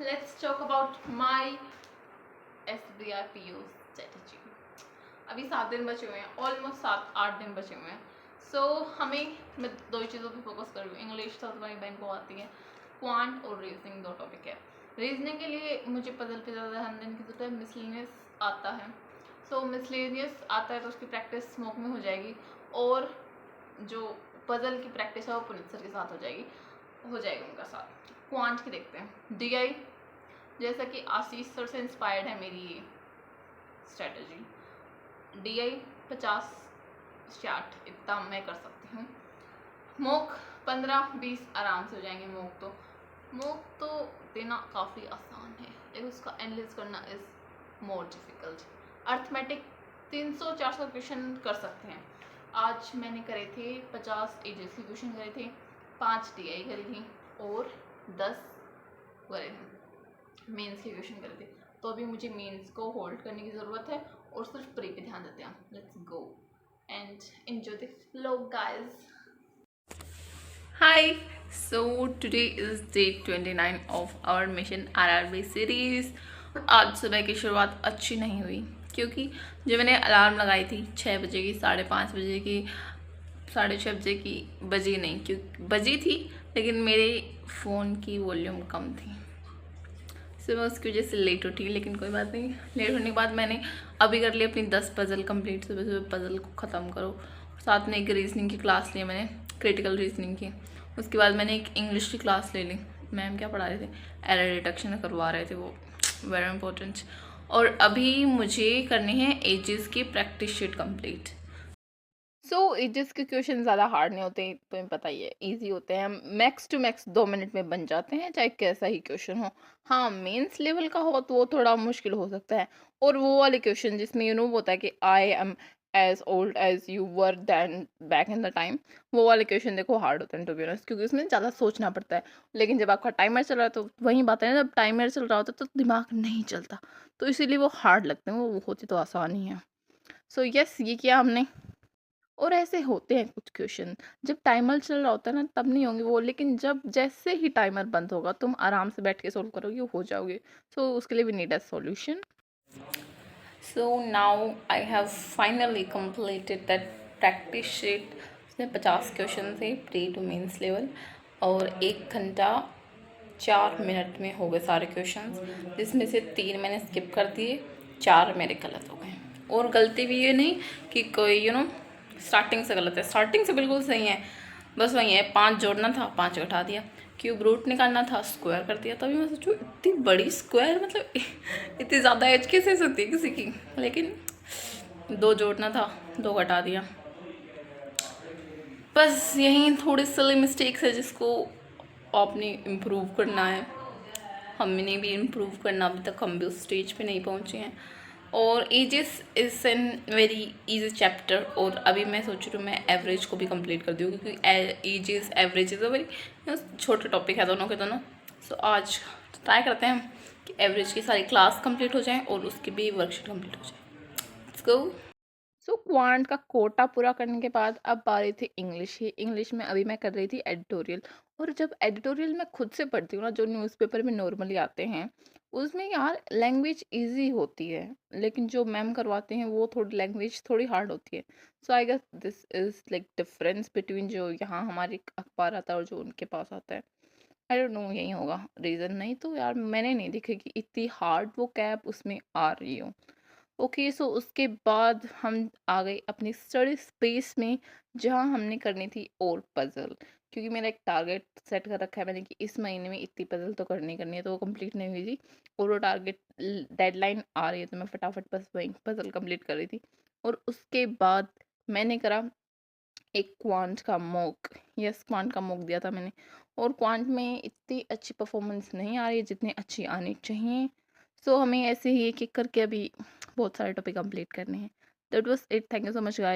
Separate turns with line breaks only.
let's talk about my SBI PO strategy. अभी 7 दिन बचे हुए हैं, ऑलमोस्ट 7-8 दिन बचे हुए हैं. सो मैं 2 चीज़ों पे फोकस कर रही हूँ. इंग्लिश तो तुम्हारी बहन को आती है, क्वांट और रीजनिंग 2 टॉपिक है. रीजनिंग के लिए मुझे पजल पे ज़्यादा ध्यान देने की जरूरत है. मिसलेनियस आता है, सो मिसलेनियस आता है तो उसकी प्रैक्टिस स्मोक में हो जाएगी, और जो पजल की प्रैक्टिस है वो पुनीत सर के साथ हो जाएगी उनका साथ. क्वांट की देखते हैं. DI, जैसा कि आशीष सर से इंस्पायर्ड है मेरी ये स्ट्रेटजी. DI 50-60 इतना मैं कर सकती हूँ. मोक 15-20 आराम से हो जाएंगे. मोक तो देना काफ़ी आसान है, लेकिन उसका एनालिसिस करना is more difficult. Arithmetic 300-400 question कर सकते हैं. आज मैंने करे थे 50 एजेस के क्वेश्चन करे थे, 5 DI करी थी और 10 करे थे मेंस के क्वेश्चन करे थे. तो अभी मुझे मेंस को होल्ड करने की ज़रूरत है और सिर्फ प्री पे ध्यान देते हैं. Let's go and enjoy the flow guys. Hi, so today is day 29 of our mission RRB series. आज सुबह की शुरुआत अच्छी नहीं हुई, क्योंकि जो मैंने अलार्म लगाई थी 6 बजे की, 5:30 बजे की, 6:30 बजे की बजी नहीं, क्योंकि बजी थी लेकिन मेरे फ़ोन की वॉल्यूम कम थी, तो मैं उसकी वजह से लेट उठी. लेकिन कोई बात नहीं. लेट होने के बाद मैंने अभी कर ली अपनी 10 पज़ल कंप्लीट. सुबह सुबह पज़ल को ख़त्म करो. साथ में एक रीजनिंग की क्लास ली मैंने, क्रिटिकल रीजनिंग की. उसके बाद मैंने एक इंग्लिश की क्लास ले ली. मैम क्या पढ़ा रहे थे, एरर डिटेक्शन करवा रहे थे, वो वेरी इंपॉर्टेंट. और अभी मुझे करनी है एजेस की प्रैक्टिस शीट कंप्लीट. सो एजेस के क्वेश्चन ज़्यादा हार्ड नहीं होते, तुम्हें पता ही है, ईजी होते हैं. मैक्स टू मैक्स 2 मिनट में बन जाते हैं, चाहे कैसा ही क्वेश्चन हो. हाँ, मेंस लेवल का हो तो वो थोड़ा मुश्किल हो सकता है. और वो वाले क्वेश्चन जिसमें होता है कि I am as old as you were then back in the time, वो वाले क्वेश्चन देखो हार्ड होते हैं टू बी ऑनेस्ट, क्योंकि उसमें ज़्यादा सोचना पड़ता है. लेकिन जब आपका टाइमर चल रहा है तो वही बात है ना, जब टाइमर चल रहा होता है तो दिमाग नहीं चलता, तो इसीलिए वो हार्ड लगते हैं. वो होती तो आसान ही है. सो यस, ये किया हमने. और ऐसे होते हैं कुछ क्वेश्चन, जब टाइमर चल रहा होता है ना तब नहीं होंगे वो, लेकिन जब जैसे ही टाइमर बंद होगा तुम आराम से बैठ के सोल्व करोगे, हो जाओगे. सो उसके लिए we need a solution. So now I have finally completed that practice sheet. उसमें 50 क्वेश्चन थे प्री टू मेंस लेवल, और 1 घंटा 4 मिनट में हो गए सारे क्वेश्चंस, जिसमें से 3 मैंने स्किप कर दिए, 4 मेरे गलत हो गए. और गलती भी ये नहीं कि कोई स्टार्टिंग से गलत है, स्टार्टिंग से बिल्कुल सही है. बस वही है, 5 जोड़ना था 5 घटा दिया, क्यूब रूट निकालना था स्क्वायर कर दिया. तभी मैं सोचूँ इतनी बड़ी स्क्वायर, मतलब इतनी ज़्यादा एज कैसे होती है किसी की. लेकिन 2 जोड़ना था 2 घटा दिया. बस यही थोड़ी सिली मिस्टेक्स है जिसको आपने इम्प्रूव करना है. हमने भी इम्प्रूव करना, अभी तक हम भी उस स्टेज पे नहीं पहुँचे हैं. और ages is an very easy chapter, और अभी मैं सोच रही हूँ मैं एवरेज को भी कंप्लीट कर दूँ, क्योंकि ages average is a very छोटे टॉपिक है दोनों के दोनों. सो आज ट्राई करते हैं कि एवरेज की सारी क्लास कंप्लीट हो जाए और उसकी भी वर्कशीट कंप्लीट हो जाए. Let's go. सो क्वांट का कोटा पूरा करने के बाद अब आ रही थी इंग्लिश ही. इंग्लिश में अभी मैं कर रही थी एडिटोरियल. और जब एडिटोरियल मैं खुद से पढ़ती हूँ ना, जो न्यूज़पेपर में नॉर्मली आते हैं, उसमें यार लैंग्वेज इजी होती है, लेकिन जो मैम करवाते हैं वो थोड़ी लैंग्वेज थोड़ी हार्ड होती है. So I guess this is like difference between जो यहाँ हमारे अखबार आता है और जो उनके पास आता है. आई डोंट नो, यही होगा रीज़न. नहीं तो यार मैंने नहीं देखी कि इतनी हार्ड वो कैप उसमें आ रही हो. ओके, सो उसके बाद हम आ गए अपनी स्टडी स्पेस में, जहाँ हमने करनी थी और पजल. क्योंकि मेरा एक टारगेट सेट कर रखा है मैंने कि इस महीने में इतनी पजल तो करनी करनी है, तो वो कंप्लीट नहीं हुई थी. और वो टारगेट डेडलाइन आ रही है, तो मैं फटाफट बस वही पजल कंप्लीट कर रही थी. और उसके बाद मैंने करा एक क्वांट का मॉक. यस, क्वांट का मॉक दिया था मैंने. और क्वांट में इतनी अच्छी परफॉर्मेंस नहीं आ रही है जितनी अच्छी आनी चाहिए. सो हमें ऐसे ही एक एक करके अभी बहुत सारे टॉपिक कंप्लीट करने हैं. That was it. Thank you so much guys.